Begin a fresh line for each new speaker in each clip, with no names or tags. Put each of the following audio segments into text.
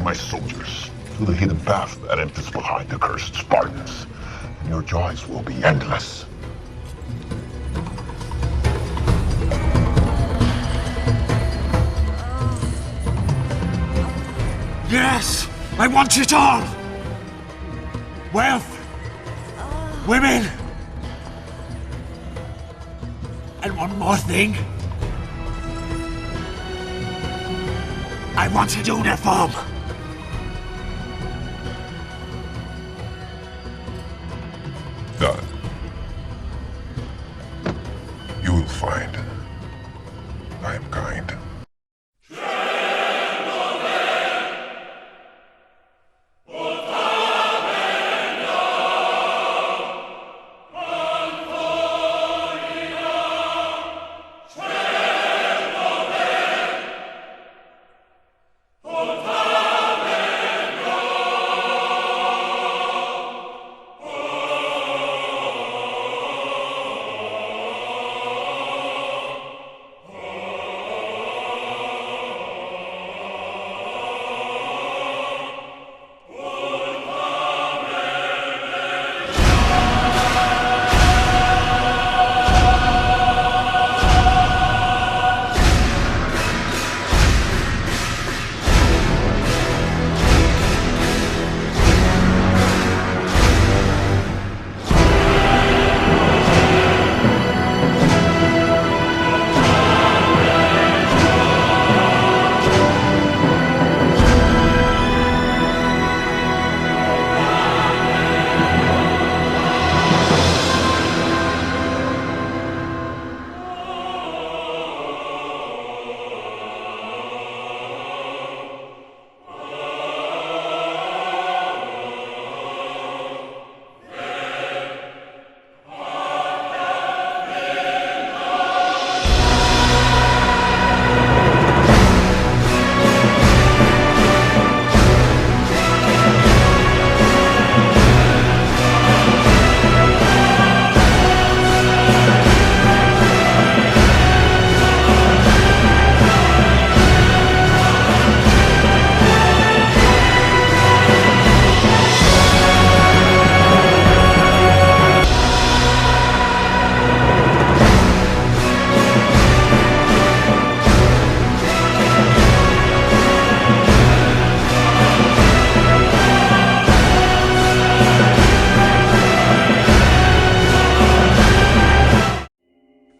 lead my soldiers through the hidden path that enters behind the cursed Spartans, and your joys will be endless.
Yes! I want it all! Wealth! Women! And one more thing. I want a uniform!
Done. You will find I am kind.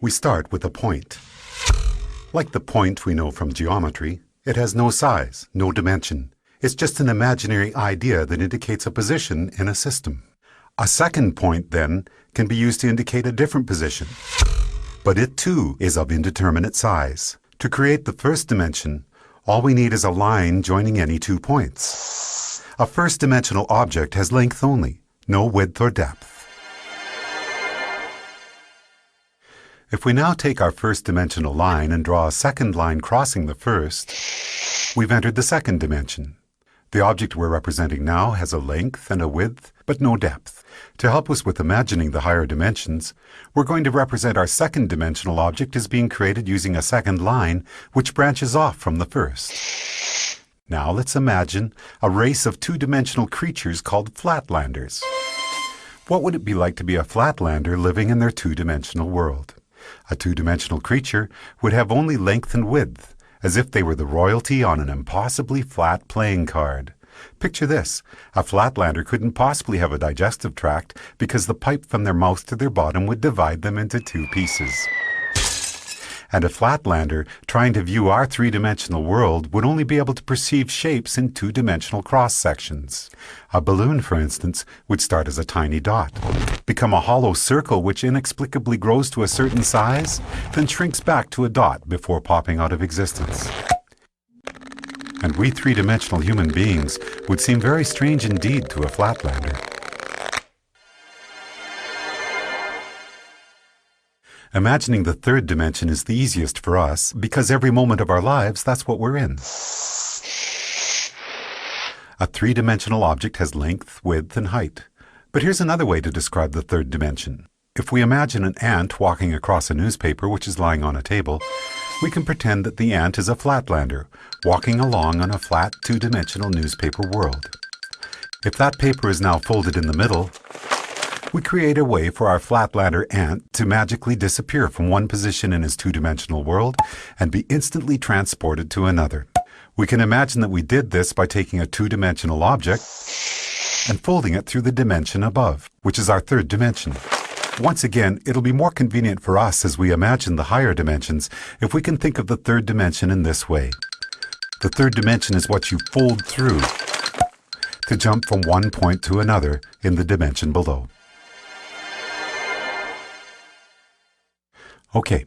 We start with a point. Like the point we know from geometry, it has no size, no dimension. It's just an imaginary idea that indicates a position in a system. A second point, then, can be used to indicate a different position. But it, too, is of indeterminate size. To create the first dimension, all we need is a line joining any 2 points. A first-dimensional object has length only, no width or depth. If we now take our first-dimensional line and draw a second line crossing the first, we've entered the second dimension. The object we're representing now has a length and a width, but no depth. To help us with imagining the higher dimensions, we're going to represent our second-dimensional object as being created using a second line, which branches off from the first. Now let's imagine a race of two-dimensional creatures called Flatlanders. What would it be like to be a Flatlander living in their two-dimensional world? A two-dimensional creature would have only length and width, as if they were the royalty on an impossibly flat playing card. Picture this. A Flatlander couldn't possibly have a digestive tract because the pipe from their mouth to their bottom would divide them into 2 pieces. And a Flatlander trying to view our three-dimensional world would only be able to perceive shapes in two-dimensional cross-sections. A balloon, for instance, would start as a tiny dot, become a hollow circle which inexplicably grows to a certain size, then shrinks back to a dot before popping out of existence. And we three-dimensional human beings would seem very strange indeed to a Flatlander. Imagining the third dimension is the easiest for us because every moment of our lives, that's what we're in. A three-dimensional object has length, width, and height. But here's another way to describe the third dimension. If we imagine an ant walking across a newspaper which is lying on a table, We can pretend that the ant is a flatlander, walking along on a flat two-dimensional newspaper world. If that paper is now folded in the middle, we create a way for our flatlander ant to magically disappear from one position in his two-dimensional world and be instantly transported to another. We can imagine that we did this by taking a two-dimensional object and folding it through the dimension above, which is our third dimension. Once again, it'll be more convenient for us as we imagine the higher dimensions if we can think of the third dimension in this way. The third dimension is what you fold through to jump from one point to another in the dimension below. Okay,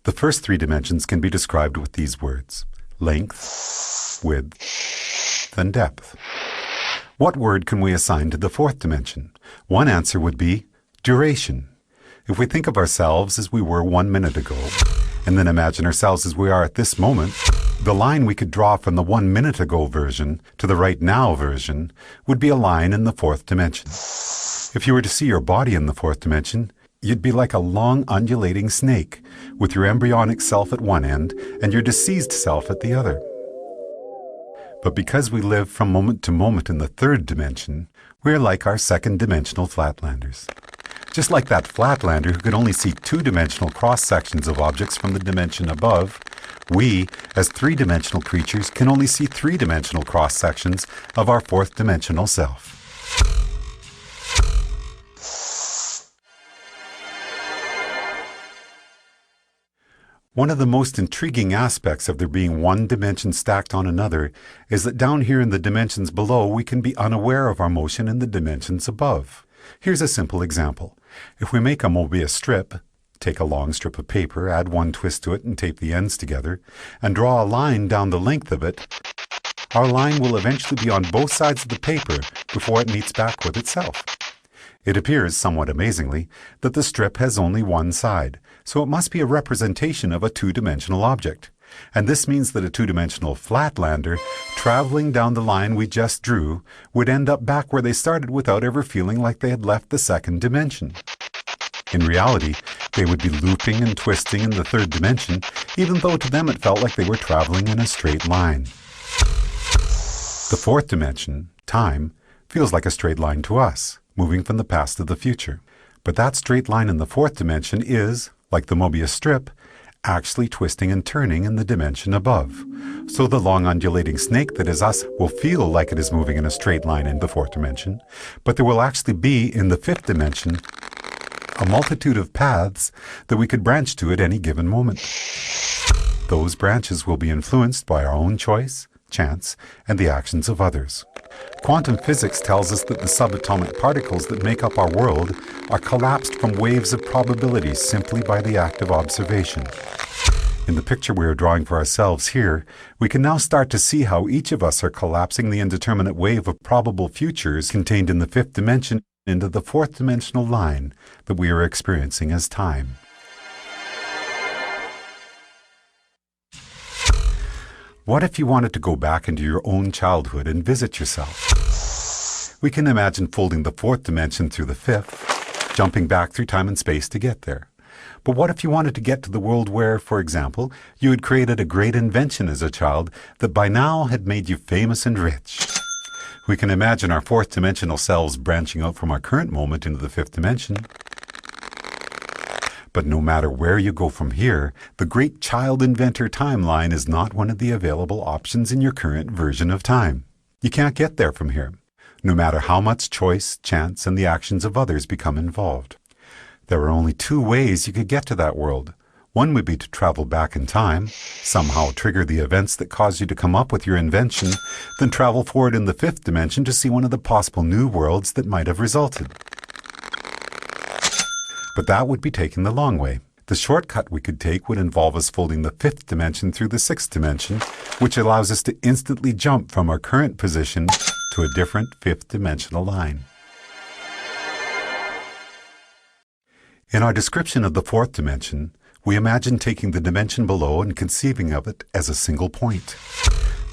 the first three dimensions can be described with these words: length, width, and depth. What word can we assign to the fourth dimension? One answer would be duration. If we think of ourselves as we were 1 minute ago, and then imagine ourselves as we are at this moment, the line we could draw from the 1 minute ago version to the right now version would be a line in the fourth dimension. If you were to see your body in the fourth dimension, you'd be like a long undulating snake, with your embryonic self at one end and your deceased self at the other. But because we live from moment to moment in the third dimension, we're like our second dimensional flatlanders. Just like that flatlander who could only see two-dimensional cross-sections of objects from the dimension above, we, as three-dimensional creatures, can only see three-dimensional cross-sections of our fourth-dimensional self. One of the most intriguing aspects of there being one dimension stacked on another is that down here in the dimensions below we can be unaware of our motion in the dimensions above. Here's a simple example. If we make a Mobius strip, take a long strip of paper, add one twist to it and tape the ends together, and draw a line down the length of it, our line will eventually be on both sides of the paper before it meets back with itself. It appears, somewhat amazingly, that the strip has only one side, so it must be a representation of a two-dimensional object. And this means that a two-dimensional flatlander, traveling down the line we just drew, would end up back where they started without ever feeling like they had left the second dimension. In reality, they would be looping and twisting in the third dimension, even though to them it felt like they were traveling in a straight line. The fourth dimension, time, feels like a straight line to us, moving from the past to the future. But that straight line in the fourth dimension is, like the Mobius strip, actually twisting and turning in the dimension above. So the long undulating snake that is us will feel like it is moving in a straight line in the fourth dimension, but there will actually be, in the fifth dimension, a multitude of paths that we could branch to at any given moment. Those branches will be influenced by our own choice, chance, and the actions of others. Quantum physics tells us that the subatomic particles that make up our world are collapsed from waves of probability simply by the act of observation. In the picture we are drawing for ourselves here, we can now start to see how each of us are collapsing the indeterminate wave of probable futures contained in the fifth dimension into the fourth dimensional line that we are experiencing as time. What if you wanted to go back into your own childhood and visit yourself? We can imagine folding the fourth dimension through the fifth, jumping back through time and space to get there. But what if you wanted to get to the world where, for example, you had created a great invention as a child that by now had made you famous and rich? We can imagine our fourth dimensional selves branching out from our current moment into the fifth dimension. But no matter where you go from here, the great child inventor timeline is not one of the available options in your current version of time. You can't get there from here, no matter how much choice, chance, and the actions of others become involved. There are only two ways you could get to that world. One would be to travel back in time, somehow trigger the events that caused you to come up with your invention, then travel forward in the fifth dimension to see one of the possible new worlds that might have resulted. But that would be taking the long way. The shortcut we could take would involve us folding the fifth dimension through the sixth dimension, which allows us to instantly jump from our current position to a different fifth dimensional line. In our description of the fourth dimension, we imagine taking the dimension below and conceiving of it as a single point.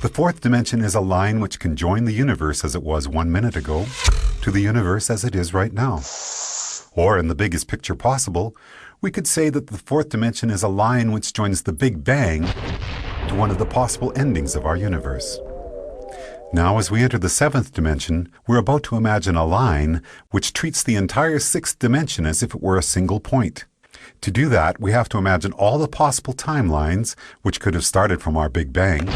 The fourth dimension is a line which can join the universe as it was 1 minute ago to the universe as it is right now. Or, in the biggest picture possible, We could say that the fourth dimension is a line which joins the Big Bang to one of the possible endings of our universe. Now, as we enter the seventh dimension, we're about to imagine a line which treats the entire sixth dimension as if it were a single point. To do that, we have to imagine all the possible timelines, which could have started from our Big Bang,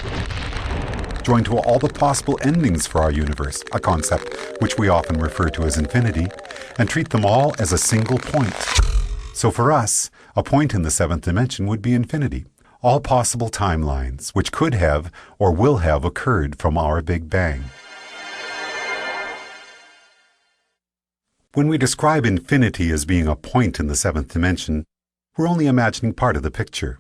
joined to all the possible endings for our universe, a concept which we often refer to as infinity, and treat them all as a single point. So for us, a point in the seventh dimension would be infinity, all possible timelines which could have or will have occurred from our Big Bang. When we describe infinity as being a point in the seventh dimension, we're only imagining part of the picture.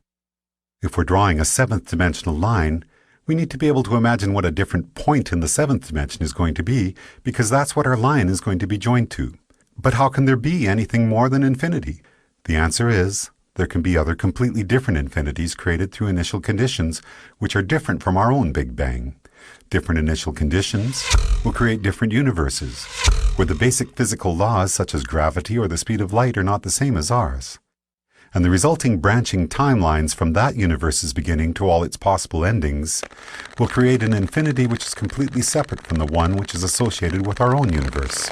If we're drawing a seventh dimensional line, we need to be able to imagine what a different point in the seventh dimension is going to be, because that's what our line is going to be joined to. But how can there be anything more than infinity? The answer is, there can be other completely different infinities created through initial conditions which are different from our own Big Bang. Different initial conditions will create different universes, where the basic physical laws such as gravity or the speed of light are not the same as ours. And the resulting branching timelines from that universe's beginning to all its possible endings will create an infinity which is completely separate from the one which is associated with our own universe.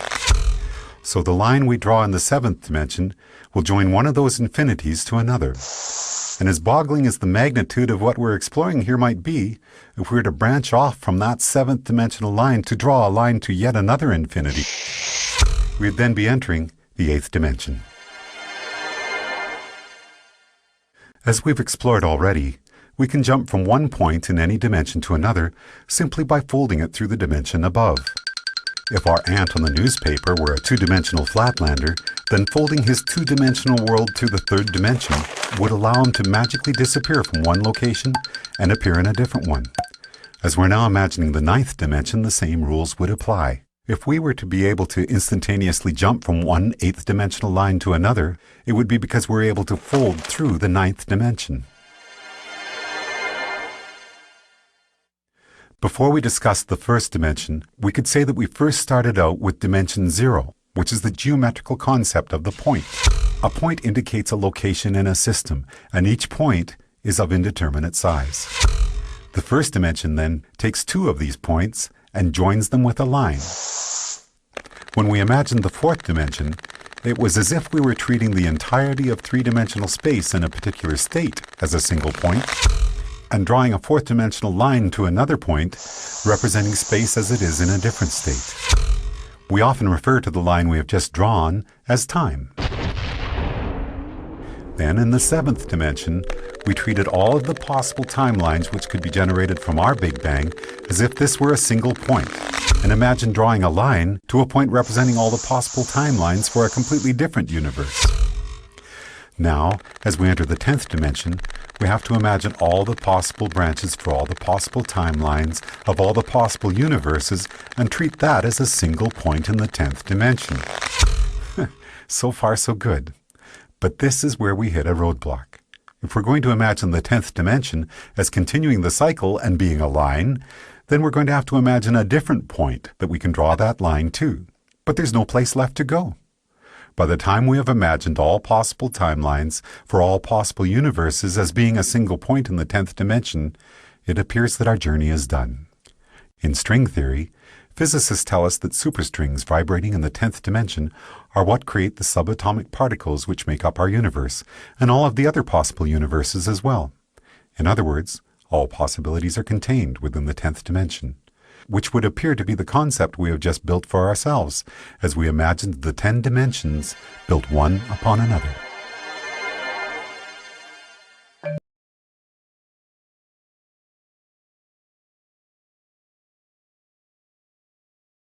So the line we draw in the seventh dimension will join one of those infinities to another. And as boggling as the magnitude of what we're exploring here might be, if we were to branch off from that seventh dimensional line to draw a line to yet another infinity, we'd then be entering the eighth dimension. As we've explored already, we can jump from one point in any dimension to another simply by folding it through the dimension above. If our ant on the newspaper were a two-dimensional flatlander, then folding his two-dimensional world to the third dimension would allow him to magically disappear from one location and appear in a different one. As we're now imagining the ninth dimension, the same rules would apply. If we were to be able to instantaneously jump from one eighth dimensional line to another, it would be because we're able to fold through the ninth dimension. Before we discuss the first dimension, we could say that we first started out with dimension 0, which is the geometrical concept of the point. A point indicates a location in a system, and each point is of indeterminate size. The first dimension then takes two of these points and joins them with a line. When we imagined the fourth dimension, it was as if we were treating the entirety of three-dimensional space in a particular state as a single point, and drawing a fourth-dimensional line to another point, representing space as it is in a different state. We often refer to the line we have just drawn as time. Then, in the seventh dimension, we treated all of the possible timelines which could be generated from our Big Bang as if this were a single point, and imagine drawing a line to a point representing all the possible timelines for a completely different universe. Now, as we enter the 10th dimension, we have to imagine all the possible branches for all the possible timelines of all the possible universes and treat that as a single point in the 10th dimension. So far, so good. But this is where we hit a roadblock. If we're going to imagine the 10th dimension as continuing the cycle and being a line, then we're going to have to imagine a different point that we can draw that line to. But there's no place left to go. By the time we have imagined all possible timelines for all possible universes as being a single point in the 10th dimension, it appears that our journey is done. In string theory, physicists tell us that superstrings vibrating in the 10th dimension are what create the subatomic particles which make up our universe, and all of the other possible universes as well. In other words, all possibilities are contained within the 10th dimension, which would appear to be the concept we have just built for ourselves, as we imagined the 10 dimensions built one upon another.